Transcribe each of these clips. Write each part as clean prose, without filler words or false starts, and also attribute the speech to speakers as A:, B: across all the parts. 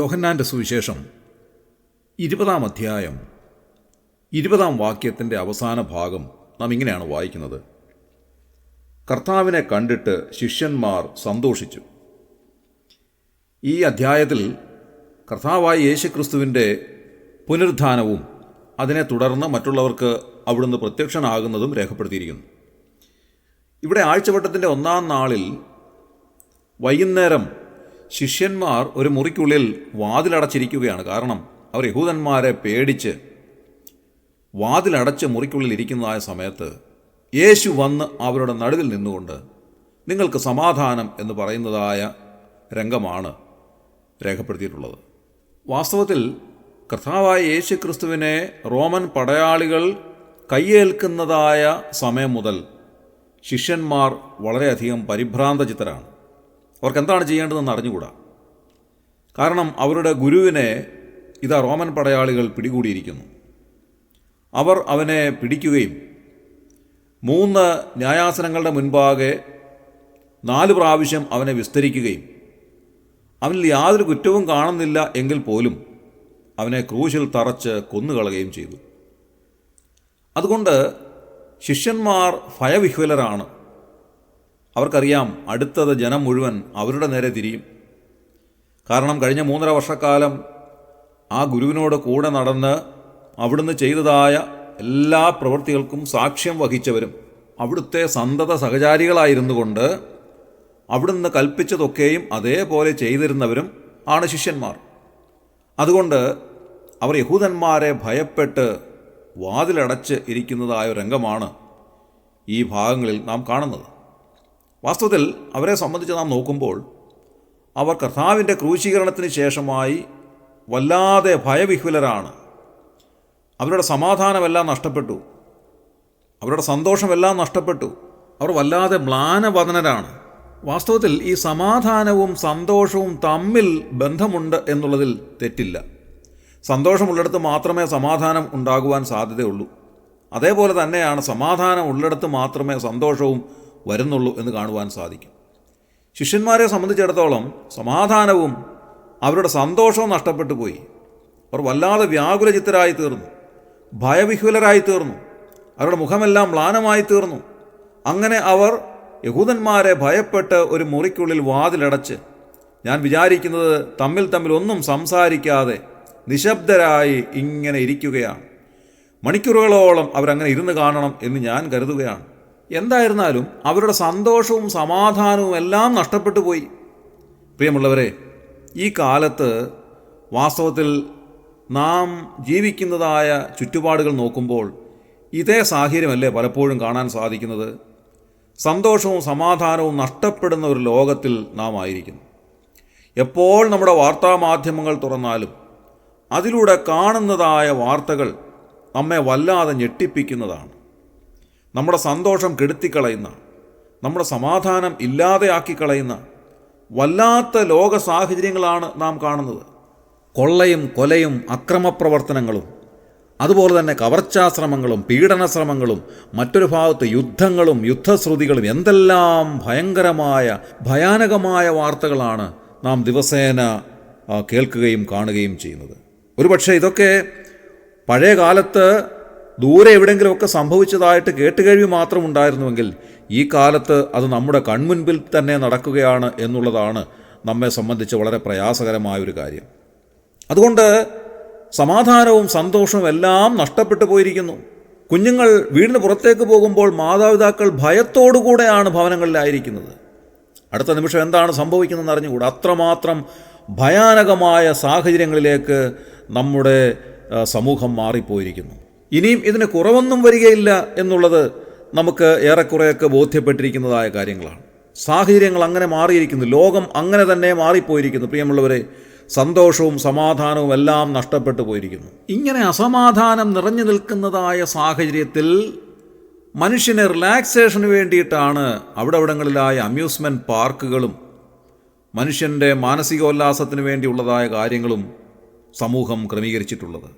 A: യോഹന്നാൻ്റെ സുവിശേഷം 20-ാം അധ്യായം 20-ാം വാക്യത്തിൻ്റെ അവസാന ഭാഗം നാം ഇങ്ങനെയാണ് വായിക്കുന്നത്. കർത്താവിനെ കണ്ടിട്ട് ശിഷ്യന്മാർ സന്തോഷിച്ചു. ഈ അധ്യായത്തിൽ കർത്താവായ യേശുക്രിസ്തുവിൻ്റെ പുനരുത്ഥാനവും അതിനെ തുടർന്ന് മറ്റുള്ളവർക്ക് അവിടുന്ന് പ്രത്യക്ഷനാകുന്നതും രേഖപ്പെടുത്തിയിരിക്കുന്നു. ഇവിടെ ആഴ്ചവട്ടത്തിൻ്റെ 1-ാം നാളിൽ വൈകുന്നേരം ശിഷ്യന്മാർ ഒരു മുറിക്കുള്ളിൽ വാതിലടച്ചിരിക്കുകയാണ്. കാരണം അവർ യഹൂദന്മാരെ പേടിച്ച് വാതിലടച്ച് മുറിക്കുള്ളിൽ ഇരിക്കുന്നതായ സമയത്ത് യേശു വന്ന് അവരുടെ നടുവിൽ നിന്നുകൊണ്ട് നിങ്ങൾക്ക് സമാധാനം എന്ന് പറയുന്നതായ രംഗമാണ് രേഖപ്പെടുത്തിയിട്ടുള്ളത്. വാസ്തവത്തിൽ കർത്താവായ യേശു ക്രിസ്തുവിനെ റോമൻ പടയാളികൾ കയ്യേൽക്കുന്നതായ സമയം മുതൽ ശിഷ്യന്മാർ വളരെയധികം പരിഭ്രാന്തചിത്തരാണ്. അവർക്ക് എന്താണ് ചെയ്യേണ്ടതെന്ന് അറിഞ്ഞുകൂടാ. കാരണം അവരുടെ ഗുരുവിനെ ഇതാ റോമൻ പടയാളികൾ പിടികൂടിയിരിക്കുന്നു. അവർ അവനെ പിടിക്കുകയും 3 ന്യായാസനങ്ങളുടെ മുൻപാകെ 4 പ്രാവശ്യം അവനെ വിസ്തരിക്കുകയും അവനിൽ യാതൊരു കുറ്റവും കാണുന്നില്ല എങ്കിൽ പോലും അവനെ ക്രൂശിൽ തറച്ച് കൊന്നുകളയുകയും ചെയ്തു. അതുകൊണ്ട് ശിഷ്യന്മാർ ഭയവിഹ്വലരാണ്. അവർക്കറിയാം അടുത്തത് ജനം മുഴുവൻ അവരുടെ നേരെ തിരിയും. കാരണം കഴിഞ്ഞ 3.5 വർഷക്കാലം ആ ഗുരുവിനോട് കൂടെ നടന്ന് അവിടുന്ന് ചെയ്തതായ എല്ലാ പ്രവൃത്തികൾക്കും സാക്ഷ്യം വഹിച്ചവരും അവിടുത്തെ സന്തത സഹചാരികളായിരുന്നു കൊണ്ട് അവിടുന്ന് കൽപ്പിച്ചതൊക്കെയും അതേപോലെ ചെയ്തിരുന്നവരും ആണ് ശിഷ്യന്മാർ. അതുകൊണ്ട് അവർ യഹൂദന്മാരെ ഭയപ്പെട്ട് വാതിലടച്ച് ഇരിക്കുന്നതായ രംഗമാണ് ഈ ഭാഗങ്ങളിൽ നാം കാണുന്നത്. വാസ്തവത്തിൽ അവരെ സംബന്ധിച്ച് നാം നോക്കുമ്പോൾ അവർ കർത്താവിൻ്റെ ക്രൂശീകരണത്തിന് ശേഷമായി വല്ലാതെ ഭയവിഹ്വലരാണ്. അവരുടെ സമാധാനമെല്ലാം നഷ്ടപ്പെട്ടു, അവരുടെ സന്തോഷമെല്ലാം നഷ്ടപ്പെട്ടു. അവർ വല്ലാതെ മ്ലാനവദനരാണ്. വാസ്തവത്തിൽ ഈ സമാധാനവും സന്തോഷവും തമ്മിൽ ബന്ധമുണ്ട് എന്നുള്ളതിൽ തെറ്റില്ല. സന്തോഷമുള്ളിടത്ത് മാത്രമേ സമാധാനം ഉണ്ടാകുവാൻ സാധ്യതയുള്ളൂ. അതേപോലെ തന്നെയാണ് സമാധാനം ഉള്ളിടത്ത് മാത്രമേ സന്തോഷവും വരുന്നുള്ളൂ എന്ന് കാണുവാൻ സാധിക്കും. ശിഷ്യന്മാരെ സംബന്ധിച്ചിടത്തോളം സമാധാനവും അവരുടെ സന്തോഷവും നഷ്ടപ്പെട്ടു പോയി. അവർ വല്ലാതെ വ്യാകുലചിത്തരായി തീർന്നു, ഭയവിഹ്വലരായി തീർന്നു, അവരുടെ മുഖമെല്ലാം മ്ലാനമായി തീർന്നു. അങ്ങനെ അവർ യഹൂദന്മാരെ ഭയപ്പെട്ട് ഒരു മുറിക്കുള്ളിൽ വാതിലടച്ച്, ഞാൻ വിചാരിക്കുന്നത് തമ്മിൽ ഒന്നും സംസാരിക്കാതെ നിശബ്ദരായി ഇങ്ങനെ ഇരിക്കുകയാണ്. മണിക്കൂറുകളോളം അവരങ്ങനെ ഇരുന്ന് കാണണം എന്ന് ഞാൻ കരുതുകയാണ്. എന്തായിരുന്നാലും അവരുടെ സന്തോഷവും സമാധാനവും എല്ലാം നഷ്ടപ്പെട്ടു പോയി. പ്രിയമുള്ളവരെ, ഈ കാലത്ത് വാസ്തവത്തിൽ നാം ജീവിക്കുന്നതായ ചുറ്റുപാടുകൾ നോക്കുമ്പോൾ ഇതേ സാഹചര്യമല്ലേ പലപ്പോഴും കാണാൻ സാധിക്കുന്നത്. സന്തോഷവും സമാധാനവും നഷ്ടപ്പെടുന്ന ഒരു ലോകത്തിൽ നാം ആയിരിക്കുന്നു. എപ്പോൾ നമ്മുടെ വാർത്താമാധ്യമങ്ങൾ തുറന്നാലും അതിലൂടെ കാണുന്നതായ വാർത്തകൾ നമ്മെ വല്ലാതെ ഞെട്ടിപ്പിക്കുന്നതാണ്. നമ്മുടെ സന്തോഷം കെടുത്തിക്കളയുന്ന, നമ്മുടെ സമാധാനം ഇല്ലാതെയാക്കിക്കളയുന്ന വല്ലാത്ത ലോക സാഹചര്യങ്ങളാണ് നാം കാണുന്നത്. കൊള്ളയും കൊലയും അക്രമപ്രവർത്തനങ്ങളും അതുപോലെ തന്നെ കവർച്ചാശ്രമങ്ങളും പീഡനശ്രമങ്ങളും മറ്റൊരു ഭാഗത്ത് യുദ്ധങ്ങളും യുദ്ധശ്രുതികളും എന്തെല്ലാം ഭയാനകമായ വാർത്തകളാണ് നാം ദിവസേന കേൾക്കുകയും കാണുകയും ചെയ്യുന്നത്. ഒരുപക്ഷെ ഇതൊക്കെ പഴയ കാലത്ത് ദൂരെ എവിടെയെങ്കിലുമൊക്കെ സംഭവിച്ചതായിട്ട് കേട്ടുകേഴ്വി മാത്രം ഉണ്ടായിരുന്നുവെങ്കിൽ ഈ കാലത്ത് അത് നമ്മുടെ കൺമുൻപിൽ തന്നെ നടക്കുകയാണ് എന്നുള്ളതാണ് നമ്മെ സംബന്ധിച്ച് വളരെ പ്രയാസകരമായൊരു കാര്യം. അതുകൊണ്ട് സമാധാനവും സന്തോഷവും എല്ലാം നഷ്ടപ്പെട്ടു പോയിരിക്കുന്നു. കുഞ്ഞുങ്ങൾ വീടിന് പുറത്തേക്ക് പോകുമ്പോൾ മാതാപിതാക്കൾ ഭയത്തോടുകൂടെയാണ് ഭവനങ്ങളിലായിരിക്കുന്നത്. അടുത്ത നിമിഷം എന്താണ് സംഭവിക്കുന്നതെന്ന് അറിഞ്ഞുകൂടാ. അത്രമാത്രം ഭയാനകമായ സാഹചര്യങ്ങളിലേക്ക് നമ്മുടെ സമൂഹം മാറിപ്പോയിരിക്കുന്നു. ഇനിയും ഇതിന് കുറവൊന്നും വരികയില്ല എന്നുള്ളത് നമുക്ക് ഏറെക്കുറെയൊക്കെ ബോധ്യപ്പെട്ടിരിക്കുന്നതായ കാര്യങ്ങളാണ്. സാഹചര്യങ്ങൾ അങ്ങനെ മാറിയിരിക്കുന്നു, ലോകം അങ്ങനെ തന്നെ മാറിപ്പോയിരിക്കുന്നു. പ്രിയമുള്ളവരെ, സന്തോഷവും സമാധാനവും എല്ലാം നഷ്ടപ്പെട്ടു പോയിരിക്കുന്നു. ഇങ്ങനെ അസമാധാനം നിറഞ്ഞു നിൽക്കുന്നതായ സാഹചര്യത്തിൽ മനുഷ്യന് റിലാക്സേഷന് വേണ്ടിയിട്ടാണ് അവിടങ്ങളിലായ അമ്യൂസ്മെൻറ്റ് പാർക്കുകളും മനുഷ്യൻ്റെ മാനസികോല്ലാസത്തിന് വേണ്ടിയുള്ളതായ കാര്യങ്ങളും സമൂഹം ക്രമീകരിച്ചിട്ടുള്ളത്.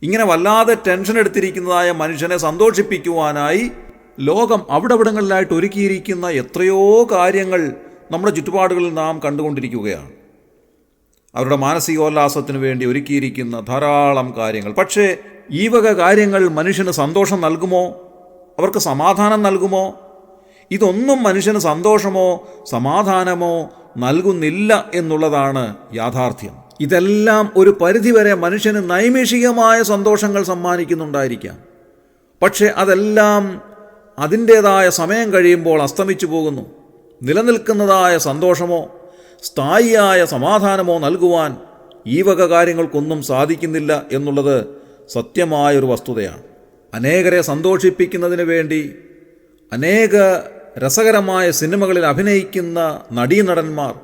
A: ഇങ്ങനെ വല്ലാതെ ടെൻഷൻ എടുത്തിരിക്കുന്നതായ മനുഷ്യനെ സന്തോഷിപ്പിക്കുവാനായി ലോകം അവിടങ്ങളിലായിട്ട് ഒരുക്കിയിരിക്കുന്ന എത്രയോ കാര്യങ്ങൾ നമ്മുടെ ചുറ്റുപാടുകളിൽ നാം കണ്ടുകൊണ്ടിരിക്കുകയാണ്. അവരുടെ മാനസികോല്ലാസത്തിന് വേണ്ടി ഒരുക്കിയിരിക്കുന്ന ധാരാളം കാര്യങ്ങൾ. പക്ഷേ ഈ വക കാര്യങ്ങൾ മനുഷ്യന് സന്തോഷം നൽകുമോ? അവർക്ക് സമാധാനം നൽകുമോ? ഇതൊന്നും മനുഷ്യന് സന്തോഷമോ സമാധാനമോ നൽകുന്നില്ല എന്നുള്ളതാണ് യാഥാർത്ഥ്യം. ഇതെല്ലാം ഒരു പരിധിവരെ മനുഷ്യന് നൈമിഷികമായ സന്തോഷങ്ങൾ സമ്മാനിക്കുന്നുണ്ടായിരിക്കാം. പക്ഷേ അതെല്ലാം അതിൻ്റേതായ സമയം കഴിയുമ്പോൾ അസ്തമിച്ചു പോകുന്നു. നിലനിൽക്കുന്നതായ സന്തോഷമോ സ്ഥായിയായ സമാധാനമോ നൽകുവാൻ ഈ വക കാര്യങ്ങൾക്കൊന്നും സാധിക്കുന്നില്ല എന്നുള്ളത് സത്യമായൊരു വസ്തുതയാണ്. അനേകരെ സന്തോഷിപ്പിക്കുന്നതിന് വേണ്ടി അനേക രസകരമായ സിനിമകളിൽ അഭിനയിക്കുന്ന നടീനടന്മാർ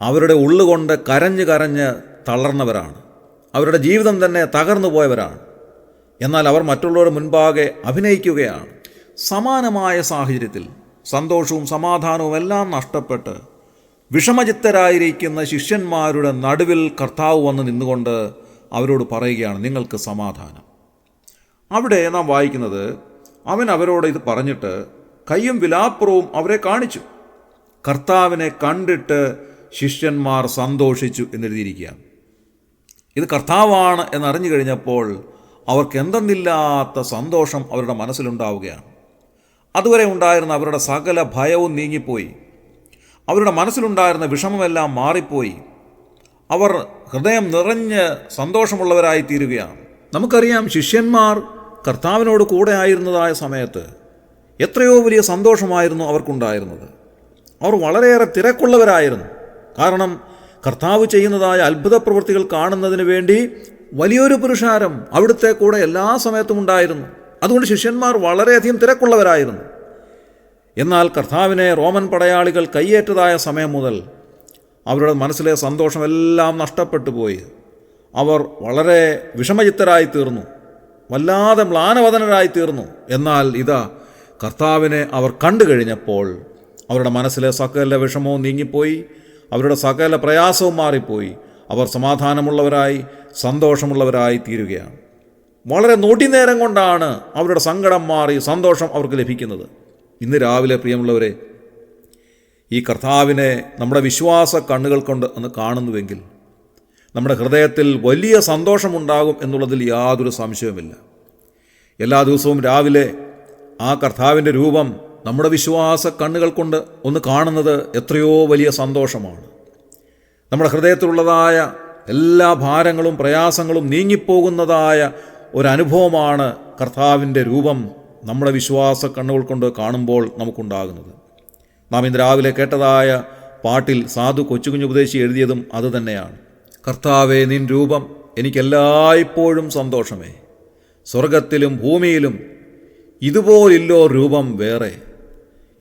A: അവരുടെ ഉള്ളുകൊണ്ട് കരഞ്ഞ് കരഞ്ഞ് തളർന്നവരാണ്. അവരുടെ ജീവിതം തന്നെ തകർന്നു പോയവരാണ്. എന്നാൽ അവർ മറ്റുള്ളവരുടെ മുൻപാകെ അഭിനയിക്കുകയാണ്. സമാനമായ സാഹചര്യത്തിൽ സന്തോഷവും സമാധാനവും എല്ലാം നഷ്ടപ്പെട്ട് വിഷമചിത്തരായിരിക്കുന്ന ശിഷ്യന്മാരുടെ നടുവിൽ കർത്താവ് വന്ന് നിന്നുകൊണ്ട് അവരോട് പറയുകയാണ്, നിങ്ങൾക്ക് സമാധാനം. അവിടെ നാം വായിക്കുന്നത്, അവൻ അവരോട് ഇത് പറഞ്ഞിട്ട് കയ്യും വിലാപ്പുറവും അവരെ കാണിച്ചു. കർത്താവിനെ കണ്ടിട്ട് ശിഷ്യന്മാർ സന്തോഷിച്ചു എന്നെഴുതിയിരിക്കുകയാണ്. ഇത് കർത്താവാണ് എന്നറിഞ്ഞു കഴിഞ്ഞപ്പോൾ അവർക്ക് എന്തെന്നില്ലാത്ത സന്തോഷം അവരുടെ മനസ്സിലുണ്ടാവുകയാണ്. അതുവരെ ഉണ്ടായിരുന്ന അവരുടെ സകല ഭയവും നീങ്ങിപ്പോയി. അവരുടെ മനസ്സിലുണ്ടായിരുന്ന വിഷമമെല്ലാം മാറിപ്പോയി. അവർ ഹൃദയം നിറഞ്ഞ് സന്തോഷമുള്ളവരായി തീരുകയാണ്. നമുക്കറിയാം, ശിഷ്യന്മാർ കർത്താവിനോട് കൂടെ ആയിരുന്നതായ സമയത്ത് എത്രയോ വലിയ സന്തോഷമായിരുന്നു അവർക്കുണ്ടായിരുന്നത്. അവർ വളരെയേറെ തിരക്കുള്ളവരായിരുന്നു. കാരണം കർത്താവ് ചെയ്യുന്നതായ അത്ഭുത പ്രവൃത്തികൾ കാണുന്നതിന് വേണ്ടി വലിയൊരു പുരുഷാരം അവിടുത്തെ കൂടെ എല്ലാ സമയത്തും ഉണ്ടായിരുന്നു. അതുകൊണ്ട് ശിഷ്യന്മാർ വളരെയധികം തിരക്കുള്ളവരായിരുന്നു. എന്നാൽ കർത്താവിനെ റോമൻ പടയാളികൾ കയ്യേറ്റതായ സമയം മുതൽ അവരുടെ മനസ്സിലെ സന്തോഷമെല്ലാം നഷ്ടപ്പെട്ടു പോയി. അവർ വളരെ വിഷമചിത്തരായി തീർന്നു, വല്ലാതെ മ്ലാനവദനരായി തീർന്നു. എന്നാൽ ഇതാ കർത്താവിനെ അവർ കണ്ടു കഴിഞ്ഞപ്പോൾ അവരുടെ മനസ്സിലെ സകല വിഷമവും നീങ്ങിപ്പോയി, അവരുടെ സകല പ്രയാസവും മാറിപ്പോയി. അവർ സമാധാനമുള്ളവരായി സന്തോഷമുള്ളവരായി തീരുകയാണ്. വളരെ നൊടിനേരം കൊണ്ടാണ് അവരുടെ സങ്കടം മാറി സന്തോഷം അവർക്ക് ലഭിക്കുന്നത്. ഇന്ന് രാവിലെ പ്രിയമുള്ളവരെ, ഈ കർത്താവിനെ നമ്മുടെ വിശ്വാസ കണ്ണുകൾ കൊണ്ട് ഒന്ന് കാണുന്നുവെങ്കിൽ നമ്മുടെ ഹൃദയത്തിൽ വലിയ സന്തോഷമുണ്ടാകും എന്നുള്ളതിൽ യാതൊരു സംശയവുമില്ല. എല്ലാ ദിവസവും രാവിലെ ആ കർത്താവിൻ്റെ രൂപം നമ്മുടെ വിശ്വാസ കണ്ണുകൾ കൊണ്ട് ഒന്ന് കാണുന്നത് എത്രയോ വലിയ സന്തോഷമാണ്. നമ്മുടെ ഹൃദയത്തിലുള്ളതായ എല്ലാ ഭാരങ്ങളും പ്രയാസങ്ങളും നീങ്ങിപ്പോകുന്നതായ ഒരനുഭവമാണ് കർത്താവിൻ്റെ രൂപം നമ്മുടെ വിശ്വാസ കണ്ണുകൾ കൊണ്ട് കാണുമ്പോൾ നമുക്കുണ്ടാകുന്നത്. നാം ഇന്ന് രാവിലെ കേട്ടതായ പാട്ടിൽ സാധു കൊച്ചുകുഞ്ഞുപദേശി എഴുതിയതും അതുതന്നെയാണ്. കർത്താവേ, നിൻ രൂപം എനിക്കെല്ലായ്പ്പോഴും സന്തോഷമേ, സ്വർഗത്തിലും ഭൂമിയിലും ഇതുപോലില്ലോ രൂപം വേറെ.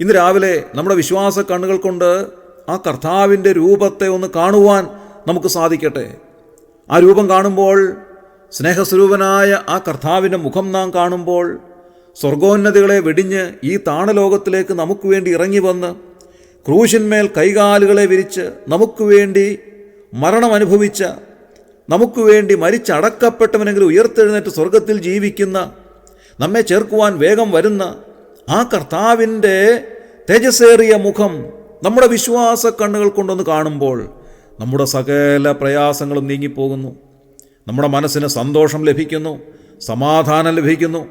A: ഇന്ന് രാവിലെ നമ്മുടെ വിശ്വാസ കണ്ണുകൾ കൊണ്ട് ആ കർത്താവിൻ്റെ രൂപത്തെ ഒന്ന് കാണുവാൻ നമുക്ക് സാധിക്കട്ടെ. ആ രൂപം കാണുമ്പോൾ, സ്നേഹസ്വരൂപനായ ആ കർത്താവിൻ്റെ മുഖം നാം കാണുമ്പോൾ, സ്വർഗോന്നതികളെ വെടിഞ്ഞ് ഈ താണലോകത്തിലേക്ക് നമുക്ക് വേണ്ടി ഇറങ്ങി വന്ന് ക്രൂശിന്മേൽ കൈകാലുകളെ വിരിച്ച് നമുക്ക് വേണ്ടി മരണം അനുഭവിച്ച, നമുക്ക് വേണ്ടി മരിച്ചടക്കപ്പെട്ടവനെങ്കിലും ഉയർത്തെഴുന്നേറ്റ് സ്വർഗത്തിൽ ജീവിക്കുന്ന, നമ്മെ ചേർക്കുവാൻ വേഗം വരുന്ന ആ കർത്താവിൻ്റെ തേജസ്സേറിയ മുഖം നമ്മുടെ വിശ്വാസ കണ്ണുകൾ കൊണ്ടൊന്ന് കാണുമ്പോൾ നമ്മുടെ സകല പ്രയാസങ്ങളും നീങ്ങിപ്പോകുന്നു. നമ്മുടെ മനസ്സിന് സന്തോഷം ലഭിക്കുന്നു, സമാധാനം ലഭിക്കുന്നു.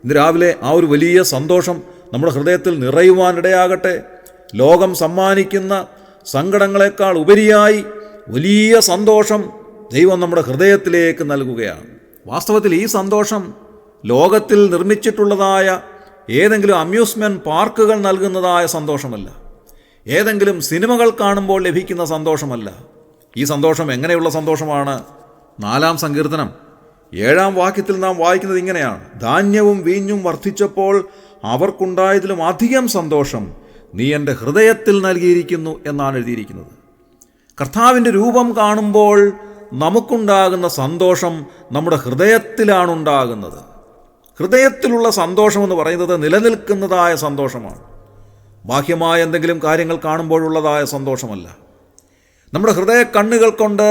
A: ഇന്ന് രാവിലെ ആ ഒരു വലിയ സന്തോഷം നമ്മുടെ ഹൃദയത്തിൽ നിറയുവാനിടയാകട്ടെ. ലോകം സമ്മാനിക്കുന്ന സങ്കടങ്ങളെക്കാൾ ഉപരിയായി വലിയ സന്തോഷം ദൈവം നമ്മുടെ ഹൃദയത്തിലേക്ക് നൽകുകയാണ്. വാസ്തവത്തിൽ ഈ സന്തോഷം ലോകത്തിൽ നിർമ്മിച്ചിട്ടുള്ളതായ ഏതെങ്കിലും അമ്യൂസ്മെൻറ്റ് പാർക്കുകൾ നൽകുന്നതായ സന്തോഷമല്ല, ഏതെങ്കിലും സിനിമകൾ കാണുമ്പോൾ ലഭിക്കുന്ന സന്തോഷമല്ല. ഈ സന്തോഷം എങ്ങനെയുള്ള സന്തോഷമാണ്? 4-ാം സങ്കീർത്തനം 7-ാം വാക്യത്തിൽ നാം വായിക്കുന്നത് ഇങ്ങനെയാണ്: ധാന്യവും വീഞ്ഞും വർദ്ധിച്ചപ്പോൾ അവർക്കുണ്ടായതിലും അധികം സന്തോഷം നീ എൻ്റെ ഹൃദയത്തിൽ നൽകിയിരിക്കുന്നു എന്നാണ് എഴുതിയിരിക്കുന്നത്. കർത്താവിൻ്റെ രൂപം കാണുമ്പോൾ നമുക്കുണ്ടാകുന്ന സന്തോഷം നമ്മുടെ ഹൃദയത്തിലാണുണ്ടാകുന്നത്. ഹൃദയത്തിലുള്ള സന്തോഷമെന്ന് പറയുന്നത് നിലനിൽക്കുന്നതായ സന്തോഷമാണ്, ബാഹ്യമായ എന്തെങ്കിലും കാര്യങ്ങൾ കാണുമ്പോഴുള്ളതായ സന്തോഷമല്ല. നമ്മുടെ ഹൃദയ കണ്ണുകൾ കൊണ്ട്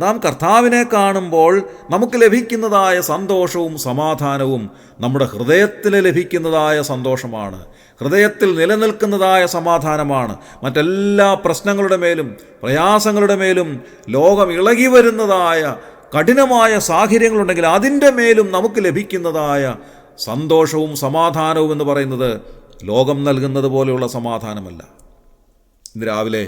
A: നാം കർത്താവിനെ കാണുമ്പോൾ നമുക്ക് ലഭിക്കുന്നതായ സന്തോഷവും സമാധാനവും നമ്മുടെ ഹൃദയത്തിൽ ലഭിക്കുന്നതായ സന്തോഷമാണ്, ഹൃദയത്തിൽ നിലനിൽക്കുന്നതായ സമാധാനമാണ്. മറ്റെല്ലാ പ്രശ്നങ്ങളുടെ മേലും പ്രയാസങ്ങളുടെ മേലും ലോകം ഇളകി വരുന്നതായ കഠിനമായ സാഹചര്യങ്ങളുണ്ടെങ്കിൽ അതിൻ്റെ മേലും നമുക്ക് ലഭിക്കുന്നതായ സന്തോഷവും സമാധാനവും എന്ന് പറയുന്നത് ലോകം നൽകുന്നത് പോലെയുള്ള സമാധാനമല്ല. ഇന്ന് രാവിലെ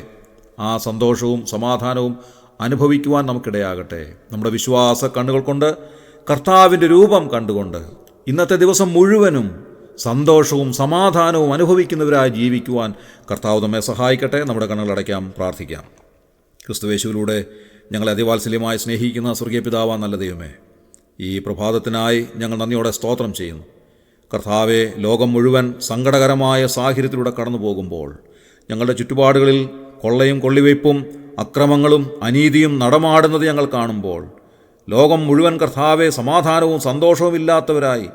A: ആ സന്തോഷവും സമാധാനവും അനുഭവിക്കുവാൻ നമുക്കിടയാകട്ടെ. നമ്മുടെ വിശ്വാസ കണ്ണുകൾ കൊണ്ട് കർത്താവിൻ്റെ രൂപം കണ്ടുകൊണ്ട് ഇന്നത്തെ ദിവസം മുഴുവനും സന്തോഷവും സമാധാനവും അനുഭവിക്കുന്നവരായി ജീവിക്കുവാൻ കർത്താവ് നമ്മെ സഹായിക്കട്ടെ. നമ്മുടെ കണ്ണുകളടയ്ക്കാം, പ്രാർത്ഥിക്കാം. ക്രിസ്തുയേശുവിലൂടെ ഞങ്ങളെ അതിവാത്സല്യമായി സ്നേഹിക്കുന്ന സ്വർഗീയ പിതാവാ നല്ല ദൈവമേ, ഈ പ്രഭാതത്തിനായി ഞങ്ങൾ നന്ദിയോടെ സ്തോത്രം ചെയ്യുന്നു. കർത്താവെ, ലോകം മുഴുവൻ സങ്കടകരമായ സാഹചര്യത്തിലൂടെ കടന്നു പോകുമ്പോൾ ഞങ്ങളുടെ ചുറ്റുപാടുകളിൽ കൊള്ളയും കൊള്ളിവയ്പ്പും അക്രമങ്ങളും അനീതിയും നടമാടുന്നത് ഞങ്ങൾ കാണുമ്പോൾ ലോകം മുഴുവൻ കർത്താവെ സമാധാനവും സന്തോഷവും ഇല്ലാത്തവരായി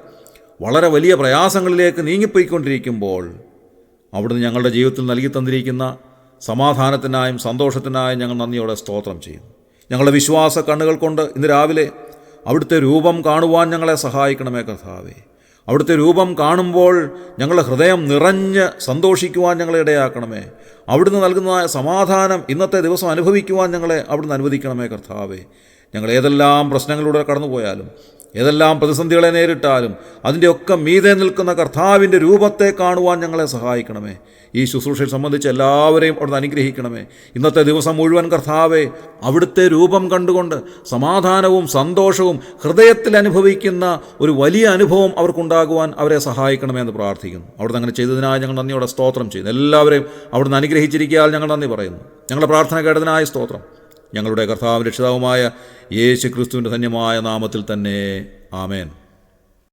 A: വളരെ വലിയ പ്രയാസങ്ങളിലേക്ക് നീങ്ങിപ്പോയിക്കൊണ്ടിരിക്കുമ്പോൾ അവിടുന്ന് ഞങ്ങളുടെ ജീവിതത്തിൽ നൽകി തന്നിരിക്കുന്ന സമാധാനത്തിനായും സന്തോഷത്തിനായും ഞങ്ങൾ നന്ദിയോടെ സ്തോത്രം ചെയ്യും. ഞങ്ങളുടെ വിശ്വാസ കണ്ണുകൾ കൊണ്ട് ഇന്ന് രാവിലെ അവിടുത്തെ രൂപം കാണുവാൻ ഞങ്ങളെ സഹായിക്കണമേ കർത്താവേ. അവിടുത്തെ രൂപം കാണുമ്പോൾ ഞങ്ങളുടെ ഹൃദയം നിറഞ്ഞ് സന്തോഷിക്കുവാൻ ഞങ്ങളെ ഇടയാക്കണമേ. അവിടുന്ന് നൽകുന്നതായ സമാധാനം ഇന്നത്തെ ദിവസം അനുഭവിക്കുവാൻ ഞങ്ങളെ അവിടുന്ന് അനുവദിക്കണമേ കർത്താവേ. ഞങ്ങൾ ഏതെല്ലാം പ്രശ്നങ്ങളിലൂടെ കടന്നുപോയാലും ഏതെല്ലാം പ്രതിസന്ധികളെ നേരിട്ടാലും അതിൻ്റെയൊക്കെ മീതെ നിൽക്കുന്ന കർത്താവിൻ്റെ രൂപത്തെ കാണുവാൻ ഞങ്ങളെ സഹായിക്കണമേ. ഈ ശുശ്രൂഷയെ സംബന്ധിച്ച് എല്ലാവരെയും അവിടുന്ന് അനുഗ്രഹിക്കണമേ. ഇന്നത്തെ ദിവസം മുഴുവൻ കർത്താവെ അവിടുത്തെ രൂപം കണ്ടുകൊണ്ട് സമാധാനവും സന്തോഷവും ഹൃദയത്തിൽ അനുഭവിക്കുന്ന ഒരു വലിയ അനുഭവം അവർക്കുണ്ടാകുവാൻ അവരെ സഹായിക്കണമേ എന്ന് പ്രാർത്ഥിക്കുന്നു. അവിടുന്ന് അങ്ങനെ ചെയ്തതിനായി ഞങ്ങൾ നന്ദിയോടെ സ്തോത്രം ചെയ്യുന്നു. എല്ലാവരെയും അവിടുന്ന് അനുഗ്രഹിച്ചിരിക്കാൻ ഞങ്ങൾ നന്ദി പറയുന്നു. ഞങ്ങളുടെ പ്രാർത്ഥന കേട്ടതിനായി സ്തോത്രം. ഞങ്ങളുടെ കർത്താവും രക്ഷിതാവുമായ യേശു ക്രിസ്തുവിൻ്റെ ധന്യമായ നാമത്തിൽ തന്നെ ആമേൻ.